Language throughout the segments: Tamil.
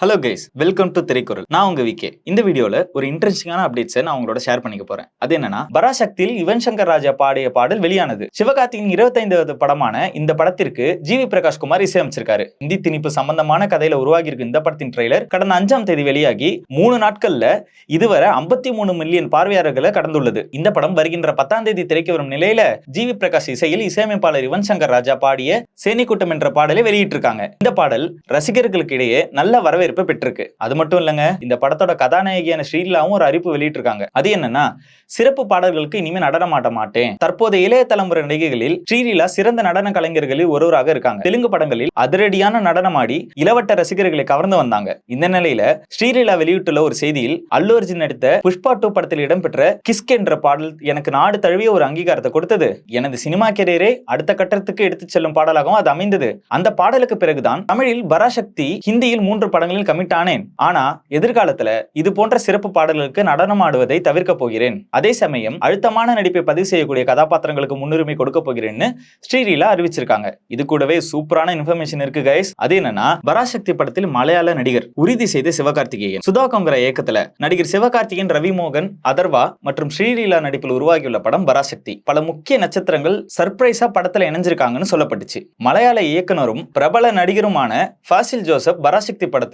Hello guys, welcome to திரைக்குறள். நான் உங்க விகே. இந்த வீடியோல ஒரு இன்ட்ரெஸ்டிங்கான அப்டேட்ஸை நான் உங்களோட ஷேர் பண்ணிக்க போறேன். அது என்னன்னா, பராசக்தியில் யுவன் சங்கர் ராஜா பாடிய பாடல் வெளியானது. சிவகார்த்தியின் 25வது படமான இந்த படத்திற்கு ஜிவி பிரகாஷ் குமார் இசையமைச்சிருக்காரு. இந்தி திணிப்பு சம்பந்தமான கதையில உருவாகி இருக்கு இந்த படத்தின் ட்ரெய்லர் கடந்த 5ஆம் தேதி வெளியாகி 3 நாட்கள்ல இதுவரை 53 மில்லியன் பார்வையாளர்களை கடந்துள்ளது. இந்த படம் வருகின்ற 10ஆம் தேதி திரைக்கு வரும் நிலையில ஜிவி பிரகாஷ் இசையில் இசையமைப்பாளர் யுவன் சங்கர் ராஜா பாடிய சேனிக்கூட்டம் என்ற பாடலை வெளியிட்டிருக்காங்க. இந்த பாடல் ரசிகர்களுக்கு இடையே நல்ல வரவேற்பு பெற்றிருக்கு. அது மட்டும் இல்லங்க, இந்த படத்தோட கதாநாயகியான ஸ்ரீலீலாவும் ஒரு அறிவிப்பு வெளியிட்டிருக்காங்க. அது என்னன்னா, சிறப்பு பாடல்களுக்கு இனிமே நடனம் ஆட மாட்டேன். தற்போது இளைய தலைமுறை நடிகைகளில் ஸ்ரீலீலா சிறந்த நடன கலைஞர்களில் ஒருவராக இருக்காங்க. தெலுங்கு படங்களில் அதிரடியான நடனமாடி இளவட்ட ரசிகர்களை கவர்ந்து வந்தாங்க. இந்த நிலையில ஸ்ரீலீலா வெளியிட்டுள்ள ஒரு செய்தியில், அல்லு அர்ஜுன் நடித்த புஷ்பா 2 படத்தில் இடம்பெற்ற கிஸ்க் என்ற பாடல் எனக்கு நாடு தழுவிய ஒரு அங்கீகாரத்தை கொடுத்தது. எனது சினிமா கேரியரை அடுத்த கட்டத்துக்கு எடுத்துச் செல்லும் பாடலாகவும் அது அமைந்தது. அந்த பாடலுக்கு பிறகுதான் தமிழில் பராசக்தி, ஹிந்தியில் 3 படங்களில் கமிட் ஆனேன். ஆனா எதிர்காலத்துல இது போன்ற சிறப்பு பாடல்களுக்கு நடனம் ஆடுவதை தவிர்க்க போகிறேன். அதே சமயம் அழுத்தமான நடிப்பை பதிவு செய்யக்கூடிய கதாபாத்திரங்களுக்கு முன்னுரிமை கொடுக்க போகிறேன்னு ஸ்ரீலீலா அறிவிச்சிருக்காங்க. இது கூடவே சூப்பரான இன்ஃபர்மேஷன் இருக்கு கைஸ். அது என்னன்னா, பராசக்தி படத்தில் மலையாள நடிகர் உறுதி செய்த சிவகார்த்திகேயன், சுதா கொங்கரா இயக்கத்துல நடிகர் சிவகார்த்திகேயன், ரவி மோகன், அதர்வா மற்றும் ஸ்ரீலீலா நடிப்பில் உருவாகியுள்ள படம் பராசக்தி. பல முக்கிய நட்சத்திரங்கள் சர்ப்ரைஸா படத்துல இணைஞ்சிருக்காங்கன்னு சொல்லப்பட்டுச்சு. மலையாள இயக்குனரும் பிரபல நடிகருமான ஃபாசில் ஜோசப் பராசக்தி படத்துல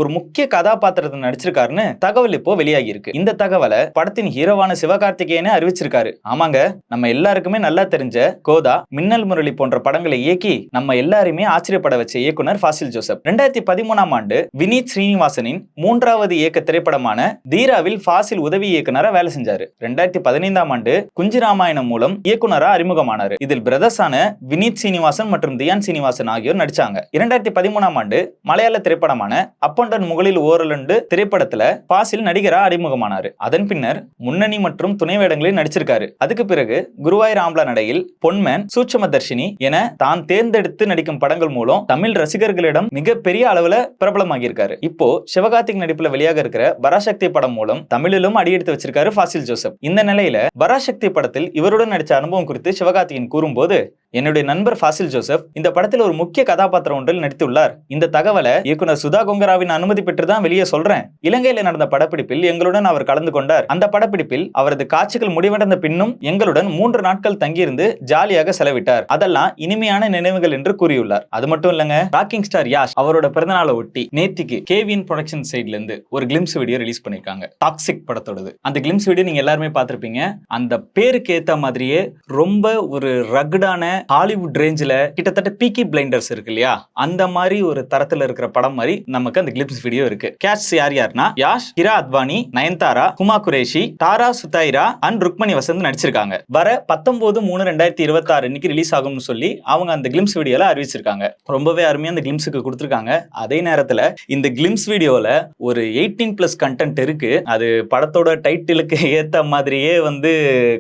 ஒரு முக்கிய கதாபாத்திரத்தை நடிச்சிருக்காருன்னு தகவல் இப்போ வெளியாகி இருக்கு. இந்த தகவலை படத்தின் ஹீரோவான சிவகார்த்திகேயனே அறிவிச்சிருக்காரு. ஆமாங்க, நம்ம எல்லாருக்குமே நல்லா தெரிஞ்ச கோதா, மின்னல் முரளி போன்ற படங்களை இயக்கி நம்ம எல்லாருமே ஆச்சரியப்பட வச்ச இயக்குனர் ஃபாசில் ஜோசப் 2013ஆம் ஆண்டு வினீத் ஸ்ரீனிவாசனின் 3வது இயக்க திரைப்படமான தீராவில் ஃபாசில் உதவி இயக்குனரா வேலை செஞ்சாரு. 2015ஆம் ஆண்டு குஞ்சு ராமாயணம் மூலம் இயக்குனரா அறிமுகமானாரு. இதில் பிரதர்ஸான வினீத் ஸ்ரீனிவாசன் மற்றும் தியான் ஸ்ரீனிவாசன் ஆகியோர் நடிச்சாங்க. 2013ஆம் ஆண்டு மலையாள திரைப்படமான அப்பொண்டன் முகலில் ஓரலண்டு திரைப்படத்துல ஃபாசில் நடிகரா அறிமுகமானாரு. அதன் பின்னர் முன்னணி மற்றும் துணை வேடங்களில் நடிச்சிருக்காரு. அதுக்கு பிறகு குருவாயூர் ஆம்பள நடையில், பொன்மேன், சூட்சமதர்ஷினி என தான் தேர்ந்தெடுத்து நடிக்கும் படங்கள் மூலம் தமிழ் ரசிகர்களிடம் மிகப்பெரிய அளவுல பிரபலமாகி இருக்காரு. இப்போ சிவகார்த்திக் நடிப்புல வெளியாக இருக்கிற பராசக்தி படம் மூலம் தமிழிலும் அடியெடுத்து வச்சிருக்காரு ஃபாசில் ஜோசப். இந்த நிலையில பராசக்தி படத்தில் இவருடன் நடிச்ச அனுபவம் குறித்து சிவகார்த்திகேயன் கூறும்போது, என்னுடைய நண்பர் ஃபாசில் ஜோசப் இந்த படத்தில் ஒரு முக்கிய கதாபாத்திரம் ஒன்றில் நடித்துள்ளார். இந்த தகவலை இயக்குனர் சுதா கொங்கராவின் அனுமதி பெற்றுதான் வெளியே சொல்றேன். இலங்கையில் நடந்த படப்பிடிப்பில் எங்களுடன் அவர் கலந்து கொண்டார். அந்த படப்பிடிப்பில் அவரது காட்சிகள் முடிவடைந்த பின்னும் எங்களுடன் 3 நாட்கள் தங்கியிருந்து ஜாலியாக செலவிட்டார். அதெல்லாம் இனிமையான நினைவுகள் என்று கூறியுள்ளார். அது மட்டும் இல்லங்க, ராக்கிங் ஸ்டார் யாஷ் அவரோட பிறந்தநாளை ஒட்டி நேத்திக்கு கேவின் ப்ரொடக்ஷன் சைட்ல இருந்து ஒரு கிளிம்ஸ் வீடியோ ரிலீஸ் பண்ணிருக்காங்க. டாக்ஸிக் படத்தோடது. அந்த கிளிம்ஸ் வீடியோ நீங்க எல்லாருமே பார்த்திருப்பீங்க. அந்த பேருக்கு ஏத்த மாதிரியே ரொம்ப ஒரு ரகுடான ஹாலிவுட் ரேஞ்சில் கிட்டத்தட்ட பீக்கி பிளைண்டர்ஸ் இருக்கு இல்லையா, அந்த மாதிரி ஒரு தரத்துல இருக்கிற படம் மாதிரி நமக்கு அந்த கிளிப்ஸ் வீடியோ இருக்கு. கேட்ச் யார்னா யாஷ், கிரா அத்வானி, நயன்தாரா, ஹுமா குரேஷி, தாரா சுதைரா அண்ட் ருக்மணி வசந்த் நடிச்சிருக்காங்க. வர 19/3/2026 இன்னைக்கு ரிலீஸ் ஆகும்னு சொல்லி அவங்க அந்த கிளிம்ஸ் வீடியோல அறிவிச்சிருக்காங்க. ரொம்பவே அருமையா அந்த கிளிம்ஸுக்கு கொடுத்திருக்காங்க. அதே நேரத்துல இந்த கிளிம்ஸ் வீடியோல ஒரு 18+ கண்டென்ட் இருக்கு. அது படத்தோட டைட்டிலுக்கு ஏத்த மாதிரியே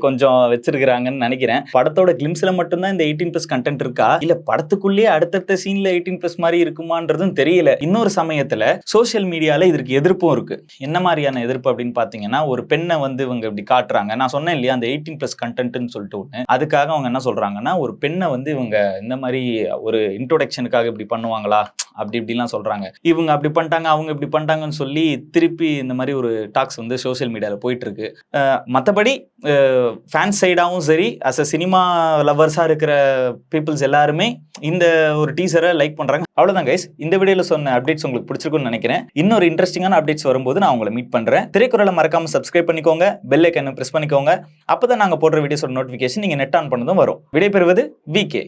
கொஞ்சம் வச்சிருக்காங்கன்னு நினைக்கிறேன். படத்தோட கிளிம்ஸ்ல மட்டும்தான் இந்த 18+ கண்டென்ட் இருக்கா, இல்ல படத்துக்குள்ளே அடுத்தடுத்த சீன்ல 18+ மாதிரி இருக்குமான்றதும் தெரியல. இன்னொரு சமயத்துல சோசியல் மீடியால இதற்கு எதிர்ப்பும் இருக்கு. என்ன மாதிரியான எதிர்ப்பு அப்படின்னு பாத்தீங்கன்னா, ஒரு பெண்ணை இவங்க இப்படி காட்டுறாங்க. நான் சொன்னேன் இல்லையா, அந்த 18+ கண்டென்ட்னு சொல்லிட்டு ஒண்ணு. அதுக்காக அவங்க என்ன சொல்றாங்கன்னா, ஒரு பெண்ணை இவங்க இந்த மாதிரி ஒரு இன்ட்ரோடக்ஷனுக்காக இப்படி பண்ணுவாங்களா அப்படி இப்படிலாம் சொல்றாங்க. இவங்க அப்படி பண்ணிட்டாங்க, அவங்க இப்படி பண்ணிட்டாங்கன்னு சொல்லி திருப்பி இந்த மாதிரி ஒரு டாக்ஸ் சோசியல் மீடியால போயிட்டு இருக்கு. மற்றபடி ஃபேன்ஸ் சைடாவும் சரி, அஸ் அ சினிமா லவர்ஸா இருக்கிற பீப்புள்ஸ் எல்லாருமே இந்த ஒரு டீசரை லைக் பண்றாங்க. அவ்வளவுதான் கைஸ். இந்த வீடியோல சொன்ன அப்டேட்ஸ் உங்களுக்கு பிடிச்சிருக்கும்னு நினைக்கிறேன். இன்னொரு இன்ட்ரெஸ்டிங்கான அப்டேட்ஸ் வரும்போது நான் உங்களை மீட் பண்றேன். திரைக்குறளை மறக்காம சப்ஸ்கிரைப் பண்ணிக்கோங்க, பெல் ஐகானை பிரஸ் பண்ணிக்கோங்க. அப்பதான் நாங்க போடுற வீடியோஸோட நோட்டிபிகேஷன் நீங்க நெட் ஆன் பண்ணதும் வரும். விடைபெறுவது விகே.